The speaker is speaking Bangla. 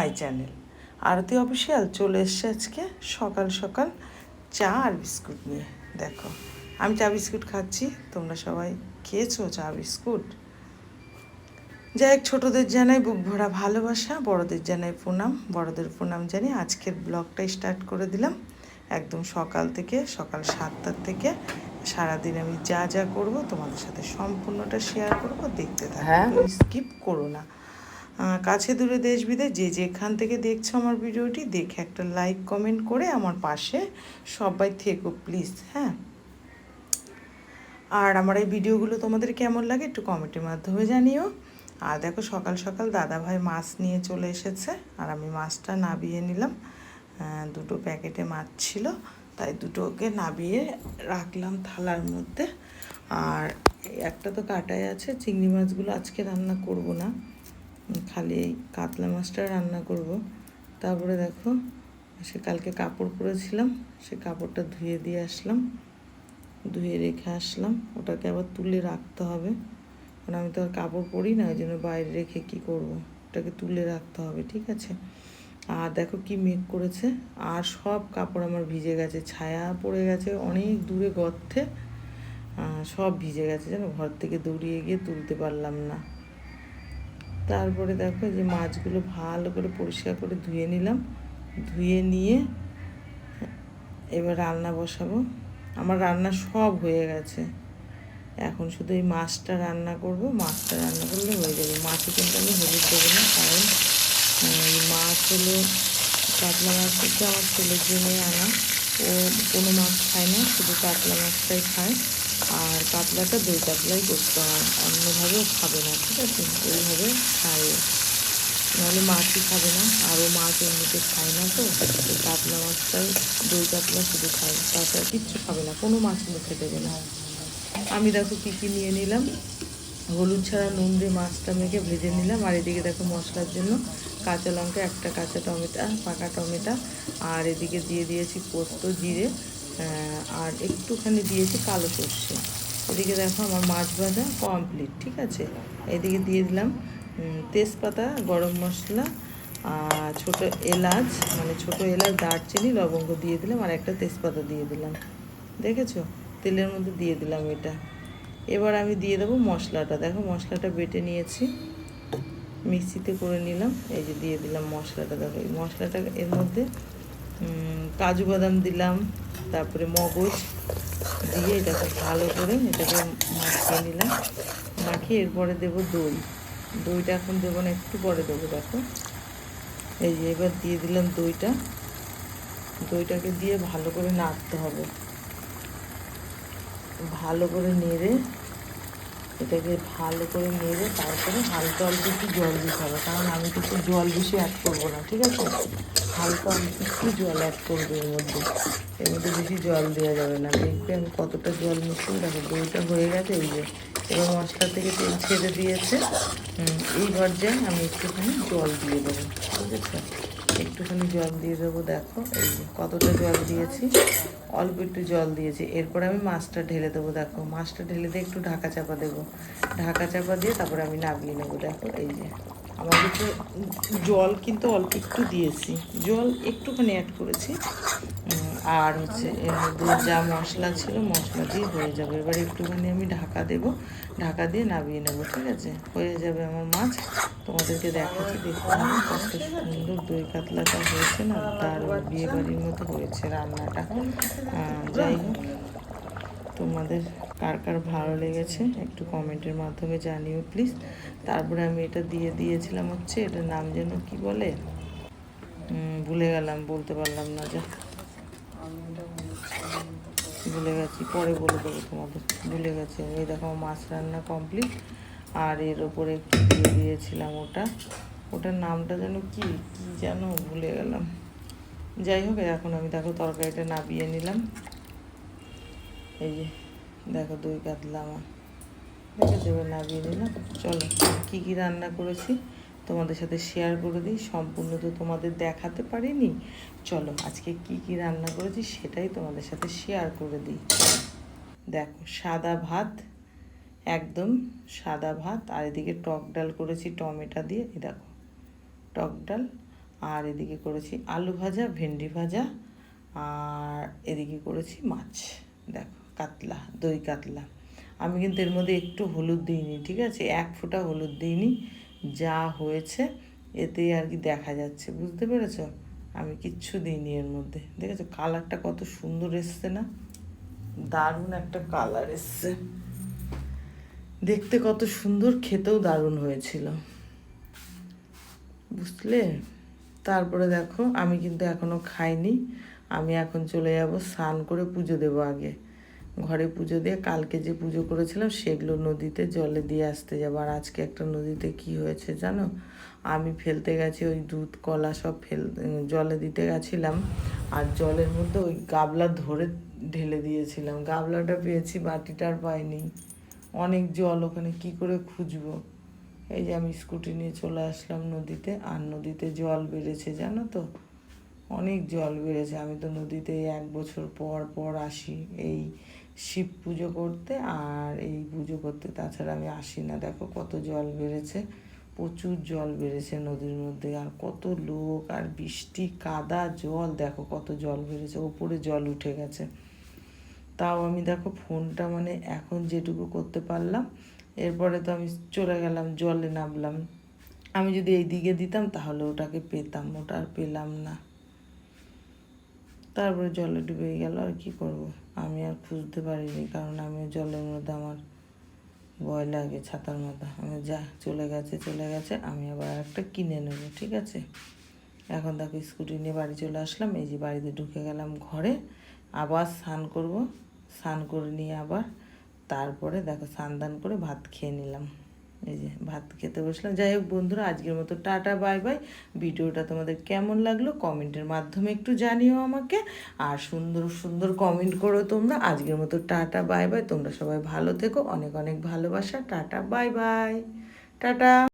My channel. আরতি অফিসিয়াল চলে এসছে আজকে সকাল সকাল চা আর বিস্কুট নিয়ে। দেখো আমি চা বিস্কুট খাচ্ছি, তোমরা সবাই খেয়েছো চা বিস্কুট? যাই হোক, ছোটোদের জানাই বুক ভরা ভালোবাসা, বড়দের জানাই প্রণাম, বড়দের প্রণাম জানি। আজকের ব্লগটাই স্টার্ট করে দিলাম একদম সকাল থেকে, সকাল 7টার থেকে। সারাদিন আমি যা যা করব তোমাদের সাথে সম্পূর্ণটা শেয়ার করব, দেখতে থাকো, স্কিপ করো না। কাছে দূরে দেশ বিদেশ যে যেখান থেকে দেখছো আমার ভিডিওটি, দেখে একটা লাইক কমেন্ট করে আমার পাশে সবাই থেকো প্লিজ। হ্যাঁ, আর আমার এই ভিডিওগুলো তোমাদের কেমন লাগে একটু কমেন্টের মাধ্যমে জানিও। আর দেখো সকাল সকাল দাদা ভাই মাছ নিয়ে চলে এসেছে, আর আমি মাছটা নাবিয়ে নিলাম। দুটো প্যাকেটে মাছ ছিল, তাই দুটোকে নাবিয়ে রাখলাম থালার মধ্যে। আর একটা তো কাটাই আছে, চিংড়ি মাছগুলো আজকে রান্না করব না, খালি এই কাতলা মাছটা রান্না করব। তারপরে দেখো সে কালকে কাপড় পরেছিলাম, সে কাপড়টা ধুয়ে দিয়ে আসলাম, ধুয়ে রেখে আসলাম। ওটাকে আবার তুলে রাখতে হবে, কারণ আমি তো আর কাপড় পরি না, ওই জন্য বাইরে রেখে কী করব, ওটাকে তুলে রাখতে হবে, ঠিক আছে। আর দেখো কি মেঘ করেছে, আর সব কাপড় আমার ভিজে গেছে, ছায়া পড়ে গেছে অনেক দূরে গর্তে, সব ভিজে গেছে জানো, ঘর থেকে দৌড়িয়ে গিয়ে তুলতে পারলাম না। তারপরে দেখো যে মাছগুলো ভালো করে পরিষ্কার করে ধুয়ে নিলাম, ধুয়ে নিয়ে এবার রান্না বসাবো। আমার রান্না সব হয়ে গেছে, এখন শুধু এই মাছটা রান্না করব। মাছটা রান্না করলে হয়ে যাবে। মাছে কিন্তু আমি হলুদ দেবো না, কারণ এই মাছ হলো কাতলা মাছ হচ্ছে আমার ছেলের জন্য আনা। ও কোনো মাছ খায় না, শুধু কাতলা মাছটাই খায়। আর কাতলাটা দই কাতলাই করতে হয়, অন্যভাবেও খাবে না, ঠিক আছে। ওইভাবে খায়, নাহলে মাছই খাবে না। আরও মাছ এমনিতে খায় না, তো এই কাতলা মাছটাই দই কাতলা শুধু খায়, তাছাড়া কিচ্ছু খাবে না, কোনো মাছ মুখে দেবে না। আমি দেখো কী কী নিয়ে নিলাম, হলুদ ছাড়া নুন দিয়ে মাছটা মেখে ভেজে নিলাম। আর এদিকে দেখো মশলার জন্য কাঁচা লঙ্কা, একটা কাঁচা টমেটো, পাকা টমেটো, আর এদিকে দিয়ে দিয়েছি পোস্ত, জিরে, আর একটুখানি দিয়েছি কালো সর্ষে। এদিকে দেখো আমার মাছ ভাজা কমপ্লিট, ঠিক আছে। এদিকে দিয়ে দিলাম তেজপাতা, গরম মশলা, আর ছোটো এলাচ, মানে ছোটো এলাচ, দারচিনি, লবঙ্গ দিয়ে দিলাম, আর একটা তেজপাতা দিয়ে দিলাম, দেখেছো, তেলের মধ্যে দিয়ে দিলাম এটা। এবার আমি দিয়ে দেবো মশলাটা। দেখো মশলাটা বেটে নিয়েছি, মিক্সিতে করে নিলাম, এই যে দিয়ে দিলাম মশলাটা। দেখো এই মশলাটা, এর মধ্যে কাজু বাদাম দিলাম, তারপরে মগজ দিয়ে এটাকে ভালো করে এটাকে মাখিয়ে নিলাম। মাখিয়ে এরপরে দেবো দই। দইটা এখন দেবো না, একটু পরে দেবো। দেখো এই যে এবার দিয়ে দিলাম দইটা। দইটাকে দিয়ে ভালো করে নাড়তে হবে, ভালো করে নেড়ে এটাকে ভালো করে নেড়ে তারপরে হালকা অল্প একটু জল দিতে হবে, কারণ আমি কিন্তু জল বেশি অ্যাড করবো না, ঠিক আছে। হালকা অল্প একটু জল অ্যাড করবো এর মধ্যে, এর মধ্যে বেশি জল দেওয়া যাবে না। দেখবে আমি কতটা জল মিশিয়ে, দেখো দইটা হয়ে গেছে, এই যে এবার মশলা থেকে তেল ছেড়ে দিয়েছে। এই পর্যায়ে আমি একটুখানি জল দিয়ে দেবো, ঠিক আছে, একটুখানি জল দিয়ে দেবো। দেখো এই যে কতটা জল দিয়েছি, অল্প একটু জল দিয়েছি। এরপরে আমি মাছটা ঢেলে দেবো। দেখো মাছটা ঢেলে দিয়ে একটু ঢাকা চাপা দেবো, ঢাকা চাপা দিয়ে তারপরে আমি নামিয়ে নেবো। দেখো এই যে আমার কিন্তু জল কিন্তু অল্প একটু দিয়েছি, জল একটুখানি অ্যাড করেছি। আর হচ্ছে এর মধ্যে যা মশলা ছিল মশলা দিয়ে হয়ে যাবে। এবার একটুখানি আমি ঢাকা দেবো, ঢাকা দিয়ে নামিয়ে নেবো, ঠিক আছে। হয়ে যাবে আমার মাছ, তোমাদেরকে দেখাচ্ছি, দেখতে হবে কত সুন্দর দই কাতলাটা হয়েছে না, দারুণ বিয়ে বাড়ির মতো হয়েছে রান্নাটা। যাই হোক, তোমাদের কার কার ভালো লেগেছে একটু কমেন্টের মাধ্যমে জানিও প্লিজ। তারপরে আমি এটা দিয়ে দিয়েছিলাম হচ্ছে, এটার নাম যেন কি বলে, ভুলে গেলাম, বলতে পারলাম না, যা ভুলে গেছি, পরে বলে দেবো তোমাদের, ভুলে গেছি। এই দেখো মাছ রান্না কমপ্লিট। আর এর ওপরে একটু দিয়ে দিয়েছিলাম ওটার নামটা যেন কি যেন ভুলে গেলাম। যাই হোক, এখন আমি দেখো তরকারিটা নামিয়ে নিলাম। এই যে দেখো দই কাতলা আমার দেখেছো, এবার নামিয়ে নিলাম। চলো কী কী রান্না করেছি তোমাদের সাথে শেয়ার করে দিই, সম্পূর্ণ তো তোমাদের দেখাতে পারিনি। চলো আজকে কি কি রান্না করেছি সেটাই তোমাদের সাথে শেয়ার করে দিই। দেখো সাদা ভাত, একদম সাদা ভাত, আর এদিকে টক ডাল করেছি টমেটো দিয়ে, এই দেখো টক ডাল। আর এদিকে করেছি আলু ভাজা, ভেন্ডি ভাজা, আর এদিকে করেছি মাছ, দেখো কাতলা, দই কাতলা। আমি কিন্তু এর মধ্যে একটু হলুদ দিইনি, ঠিক আছে, এক ফোঁটা হলুদ দিইনি, যা হয়েছে এতেই আর কি দেখা যাচ্ছে, বুঝতে পেরেছো? আমি কিচ্ছু দিইনি এর মধ্যে। দেখেছো কালারটা কত সুন্দর এসছে না? দারুণ একটা কালার এসছে, দেখতে কত সুন্দর, খেতেও দারুণ হয়েছিল, বুঝলে? তারপরে দেখো আমি কিন্তু এখনও খাইনি, আমি এখন চলে যাব স্নান করে পুজো দেবো আগে, ঘরে পুজো দিয়ে কালকে যে পুজো করেছিলাম সেগুলো নদীতে জলে দিয়ে আসতে যাবো। আর আজকে একটা নদীতে কি হয়েছে জানো? আমি ফেলতে গেছি ওই দুধ কলা সব জলে দিতে গেছিলাম, আর জলের মধ্যে ওই গাবলা ধরে ঢেলে দিয়েছিলাম, গাবলাটা পেয়েছি, বাটিটা আর পাইনি, অনেক জল, ওখানে কি করে খুঁজবো? এই যে আমি স্কুটি নিয়ে চলে আসলাম নদীতে, আর নদীতে জল বেড়েছে জানো তো, অনেক জল বেড়েছে। আমি তো নদীতে 1 বছর পর পর আসি এই শিব পুজো করতে আর এই পুজো করতে, তাছাড়া আমি আসি না। দেখো কত জল বেড়েছে, প্রচুর জল বেড়েছে নদীর মধ্যে, আর কত লোক, আর বৃষ্টি কাদা জল, দেখো কত জল বেড়েছে, ওপরে জল উঠে গেছে। তাও আমি দেখো ফোনটা মানে এখন যেটুকু করতে পারলাম, এরপরে তো আমি চলে গেলাম জলে নামলাম। আমি যদি এই দিকে দিতাম তাহলে ওটাকে পেতাম, ওটা আর পেলাম না। তারপরে জলে ডুবে গেল, আর কি করব, আমি আর খুঁজতে পারিনি, কারণ আমি জলের মধ্যে আমার ভয় লাগে, ছাতার মাথা, আমি যা চলে গেছে, আমি আবার একটা কিনে নেব, ঠিক আছে? এখন দেখো স্কুটি নিয়ে বাড়ি চলে আসলাম, এই যে বাড়িতে ঢুকে গেলাম ঘরে, আবার স্নান করব, স্নান করে নিয়ে আবার তারপরে দেখো স্নান দান করে ভাত খেয়ে নিলাম, এই যে ভাত খেতে বসলাম। যাই হোক বন্ধুরা, আজকের মতো টাটা বাই বাই। ভিডিওটা তোমাদের কেমন লাগলো কমেন্টের মাধ্যমে একটু জানিও আমাকে, আর সুন্দর সুন্দর কমেন্ট করো তোমরা। আজকের মতো টাটা বাই বাই, তোমরা সবাই ভালো থেকো, অনেক অনেক ভালোবাসা, টাটা বাই বাই, টাটা।